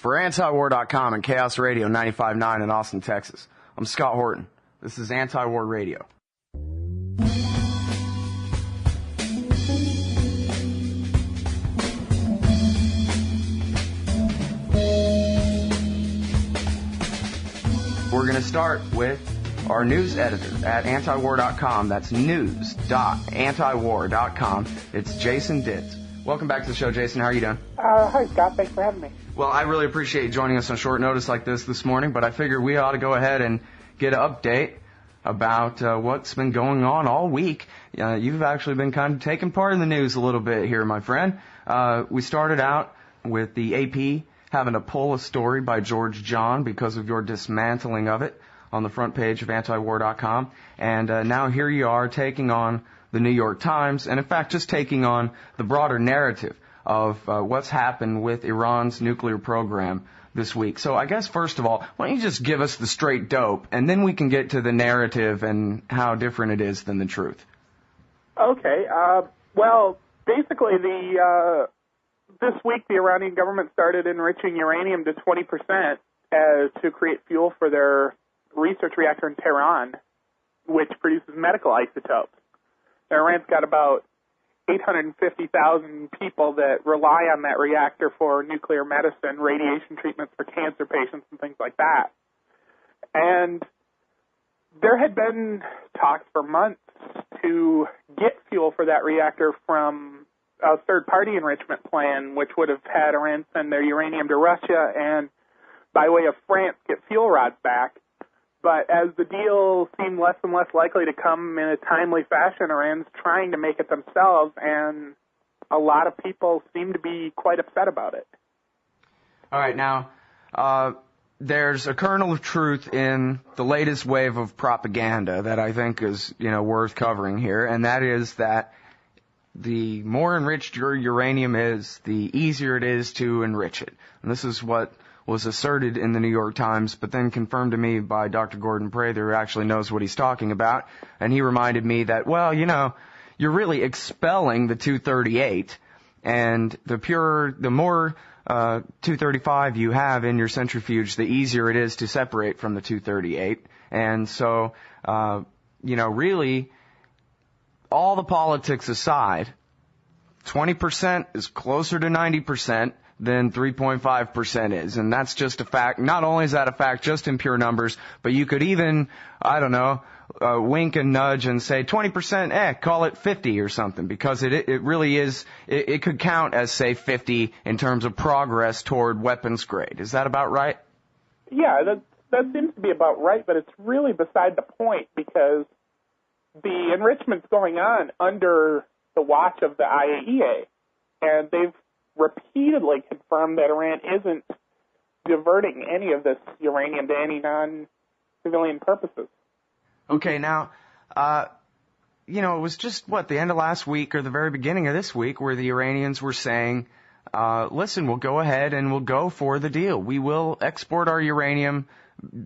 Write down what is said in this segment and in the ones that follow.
For antiwar.com and Chaos Radio 95.9 in Austin, Texas, I'm Scott Horton. This is Anti-War Radio. We're going to start with our news editor at antiwar.com. That's news.antiwar.com. It's Jason Ditz. Welcome back to the show, Jason. How are you doing? Hi, Scott. Thanks for having me. Well, I really appreciate you joining us on short notice like this morning, but I figured we ought to go ahead and get an update about what's been going on all week. You've actually been kind of taking part in the news a little bit here, my friend. We started out with the AP having to pull a story by George John because of your dismantling of it on the front page of antiwar.com. And now here you are taking on the New York Times, and in fact just taking on the broader narrative of what's happened with Iran's nuclear program this week. So I guess first of all, why don't you just give us the straight dope, and then we can get to the narrative and how different it is than the truth. Okay. Well, basically this week the Iranian government started enriching uranium to 20% to create fuel for their research reactor in Tehran, which produces medical isotopes. Iran's got about 850,000 people that rely on that reactor for nuclear medicine, radiation treatments for cancer patients, and things like that. And there had been talks for months to get fuel for that reactor from a third-party enrichment plan, which would have had Iran send their uranium to Russia and, by way of France, get fuel rods back. But as the deal seemed less and less likely to come in a timely fashion, Iran's trying to make it themselves, and a lot of people seem to be quite upset about it. All right, now, there's a kernel of truth in the latest wave of propaganda that I think is, worth covering here, and that is that the more enriched your uranium is, the easier it is to enrich it. And this is what was asserted in the New York Times, but then confirmed to me by Dr. Gordon Prather, who actually knows what he's talking about. And he reminded me that, well, you're really expelling the 238, and the more 235 you have in your centrifuge, the easier it is to separate from the 238. And so, really, all the politics aside, 20% is closer to 90% than 3.5% is. And that's just a fact. Not only is that a fact just in pure numbers, but you could even, wink and nudge and say 20%, call it 50 or something, because it really is, it could count as, say, 50 in terms of progress toward weapons grade. Is that about right? Yeah, that seems to be about right, but it's really beside the point, because the enrichment's going on under the watch of the IAEA, and they've repeatedly confirmed that Iran isn't diverting any of this uranium to any non-civilian purposes. Okay, now, it was just, the end of last week or the very beginning of this week where the Iranians were saying, listen, we'll go ahead and we'll go for the deal. We will export our uranium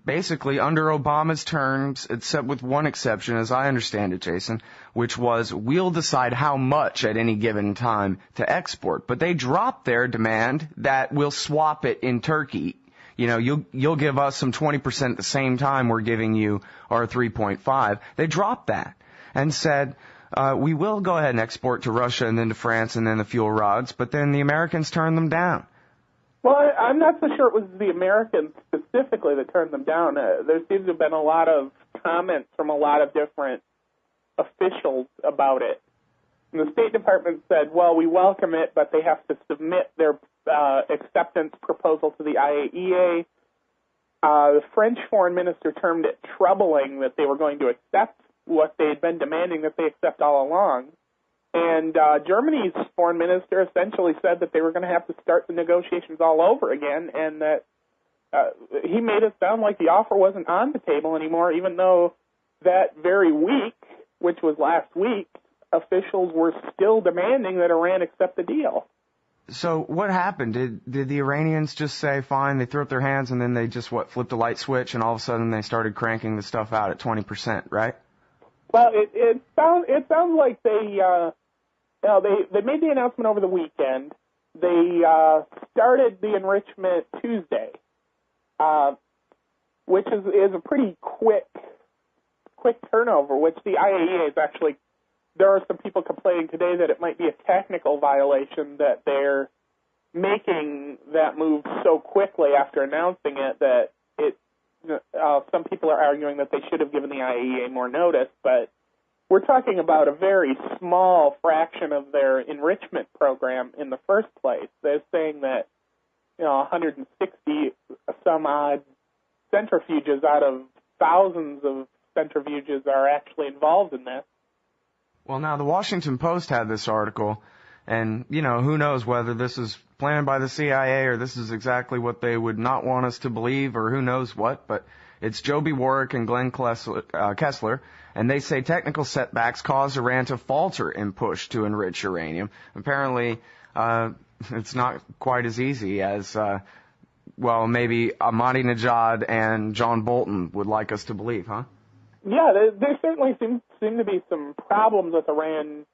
basically under Obama's terms, except with one exception, as I understand it, Jason, which was we'll decide how much at any given time to export. But they dropped their demand that we'll swap it in Turkey. You'll give us some 20% at the same time we're giving you our 3.5. They dropped that and said, we will go ahead and export to Russia and then to France and then the fuel rods, but then the Americans turned them down. Well, I'm not so sure it was the Americans specifically that turned them down. There seems to have been a lot of comments from a lot of different officials about it. And the State Department said, well, we welcome it, but they have to submit their acceptance proposal to the IAEA. The French foreign minister termed it troubling that they were going to accept what they had been demanding that they accept all along. And Germany's foreign minister essentially said that they were going to have to start the negotiations all over again, and that he made it sound like the offer wasn't on the table anymore, even though that very week, which was last week, officials were still demanding that Iran accept the deal. So what happened? Did the Iranians just say, fine, they threw up their hands, and then they just, flipped a light switch, and all of a sudden they started cranking the stuff out at 20%, right? Well, it sounds like they made the announcement over the weekend, They started the enrichment Tuesday, which is a pretty quick turnover, which the IAEA is actually, there are some people complaining today that it might be a technical violation that they're making that move so quickly after announcing it that some people are arguing that they should have given the IAEA more notice, but we're talking about a very small fraction of their enrichment program in the first place. They're saying that 160 some odd centrifuges out of thousands of centrifuges are actually involved in this. Well, now the Washington Post had this article, and who knows whether this is planned by the CIA or this is exactly what they would not want us to believe, or who knows what, but it's Joby Warwick and Glenn Kessler, and they say technical setbacks caused Iran to falter in push to enrich uranium. Apparently, it's not quite as easy as, maybe Ahmedinejad and John Bolton would like us to believe, huh? Yeah, there certainly seem to be some problems with Iran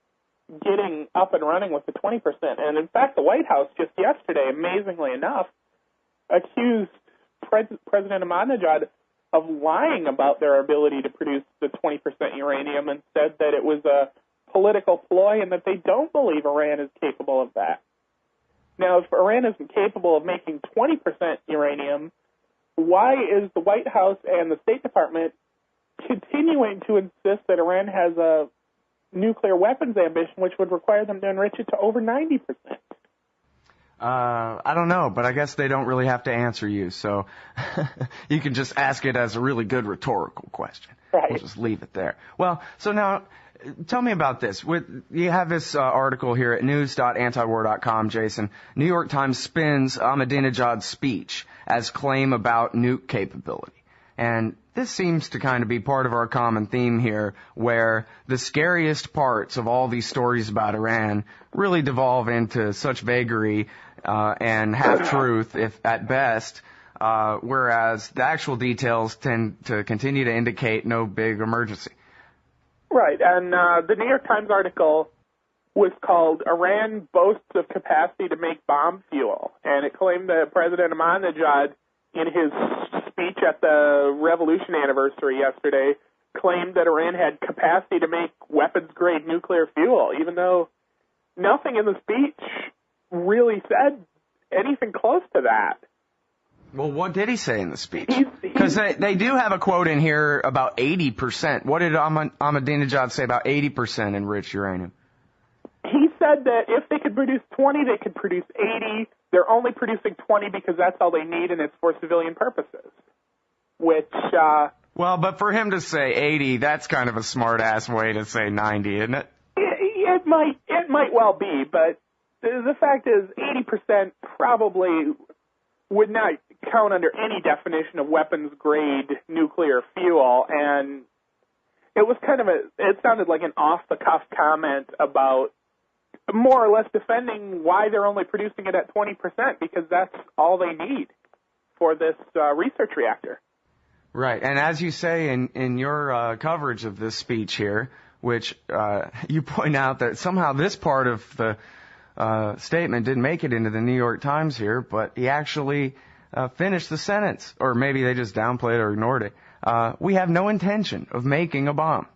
getting up and running with the 20%. And in fact, the White House just yesterday, amazingly enough, accused President Ahmedinejad of lying about their ability to produce the 20% uranium and said that it was a political ploy and that they don't believe Iran is capable of that. Now, if Iran isn't capable of making 20% uranium, why is the White House and the State Department continuing to insist that Iran has a nuclear weapons ambition, which would require them to enrich it to over 90%? I don't know, but I guess they don't really have to answer you, so you can just ask it as a really good rhetorical question. Right. We'll just leave it there. Well, so now, tell me about this. You have this article here at news.antiwar.com, Jason. New York Times spins Ahmadinejad's speech as claim about nuke capability. And this seems to kind of be part of our common theme here, where the scariest parts of all these stories about Iran really devolve into such vagary and half-truth, if at best, whereas the actual details tend to continue to indicate no big emergency. Right, and the New York Times article was called "Iran Boasts of Capacity to Make Bomb Fuel," and it claimed that President Ahmadinejad, in his speech at the Revolution anniversary yesterday, claimed that Iran had capacity to make weapons-grade nuclear fuel, even though nothing in the speech really said anything close to that. Well, what did he say in the speech? Because they do have a quote in here about 80%. What did Ahmadinejad say about 80% enriched uranium? He said that if they could produce 20, they could produce 80. They're only producing 20 because that's all they need, and it's for civilian purposes. Which, well, but for him to say 80, that's kind of a smart-ass way to say 90, isn't it? It might well be, but the fact is 80% probably would not count under any definition of weapons-grade nuclear fuel, and it was it sounded like an off-the-cuff comment about more or less defending why they're only producing it at 20%, because that's all they need for this research reactor. Right, and as you say in your coverage of this speech here, which you point out that somehow this part of the statement didn't make it into the New York Times here, but he actually finished the sentence, or maybe they just downplayed or ignored it. We have no intention of making a bomb.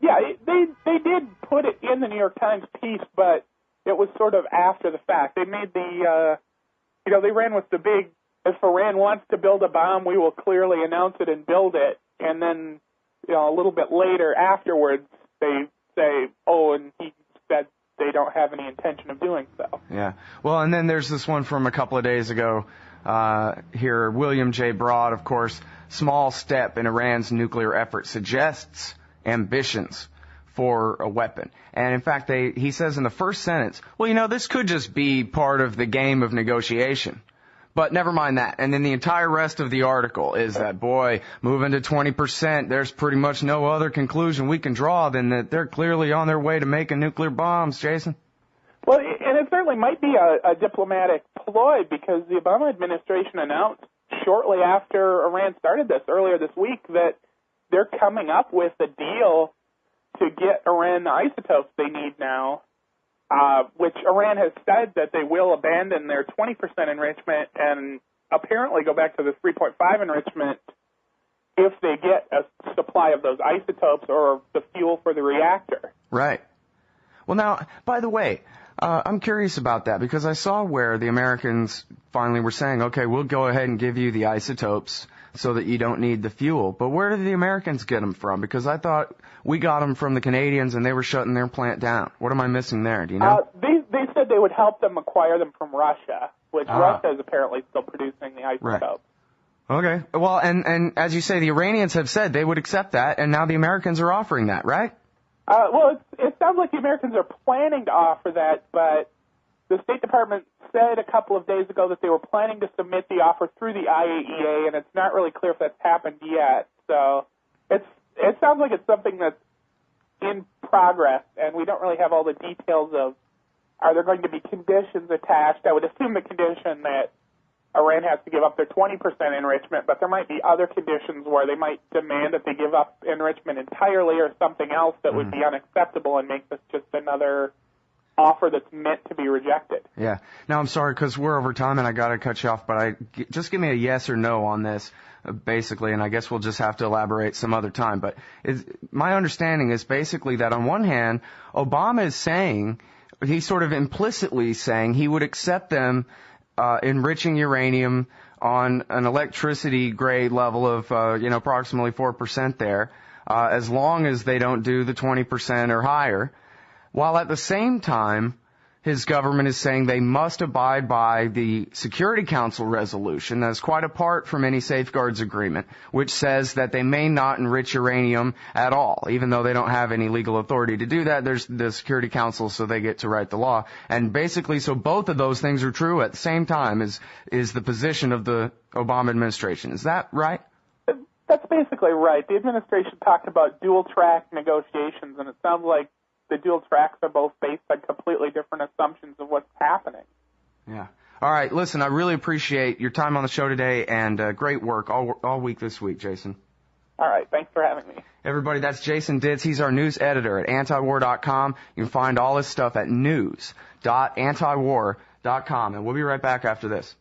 Yeah, they did put it in the New York Times piece, but it was sort of after the fact. They made they ran with the big, if Iran wants to build a bomb, we will clearly announce it and build it. And then, a little bit later afterwards, they say, and he said they don't have any intention of doing so. Yeah. Well, and then there's this one from a couple of days ago here. William J. Broad, of course, small step in Iran's nuclear effort suggests ambitions for a weapon. And in fact, he says in the first sentence, well, this could just be part of the game of negotiation. But never mind that. And then the entire rest of the article is that, boy, moving to 20%, there's pretty much no other conclusion we can draw than that they're clearly on their way to making nuclear bombs, Jason. Well, and it certainly might be a diplomatic ploy, because the Obama administration announced shortly after Iran started this, earlier this week, that they're coming up with a deal to get Iran the isotopes they need now which Iran has said that they will abandon their 20% enrichment and apparently go back to the 3.5 enrichment if they get a supply of those isotopes or the fuel for the reactor. Right. Well, now, by the way, I'm curious about that because I saw where the Americans finally were saying, okay, we'll go ahead and give you the isotopes so that you don't need the fuel. But where did the Americans get them from? Because I thought we got them from the Canadians and they were shutting their plant down. What am I missing there? Do you know? They said they would help them acquire them from Russia, which Russia is apparently still producing the isotopes. Right. Okay. Well, and as you say, the Iranians have said they would accept that, and now the Americans are offering that, right? Well, it sounds like the Americans are planning to offer that, but the State Department said a couple of days ago that they were planning to submit the offer through the IAEA, and it's not really clear if that's happened yet. So it sounds like it's something that's in progress, and we don't really have all the details of are there going to be conditions attached. I would assume the condition that Iran has to give up their 20% enrichment, but there might be other conditions where they might demand that they give up enrichment entirely or something else that would be unacceptable and make this just another offer that's meant to be rejected. Yeah. Now, I'm sorry because we're over time and I got to cut you off, but just give me a yes or no on this, basically, and I guess we'll just have to elaborate some other time. But my understanding is basically that on one hand, Obama is saying, he's sort of implicitly saying he would accept them enriching uranium on an electricity grade level of, approximately 4% there, as long as they don't do the 20% or higher, while at the same time, his government is saying they must abide by the Security Council resolution that's quite apart from any safeguards agreement, which says that they may not enrich uranium at all, even though they don't have any legal authority to do that. There's the Security Council, so they get to write the law. And basically, so both of those things are true at the same time is the position of the Obama administration. Is that right? That's basically right. The administration talked about dual-track negotiations, and it sounds like the dual tracks are both based on completely different assumptions of what's happening. Yeah. All right. Listen, I really appreciate your time on the show today and great work all week this week, Jason. All right. Thanks for having me. Everybody, that's Jason Ditz. He's our news editor at antiwar.com. You can find all his stuff at news.antiwar.com. And we'll be right back after this.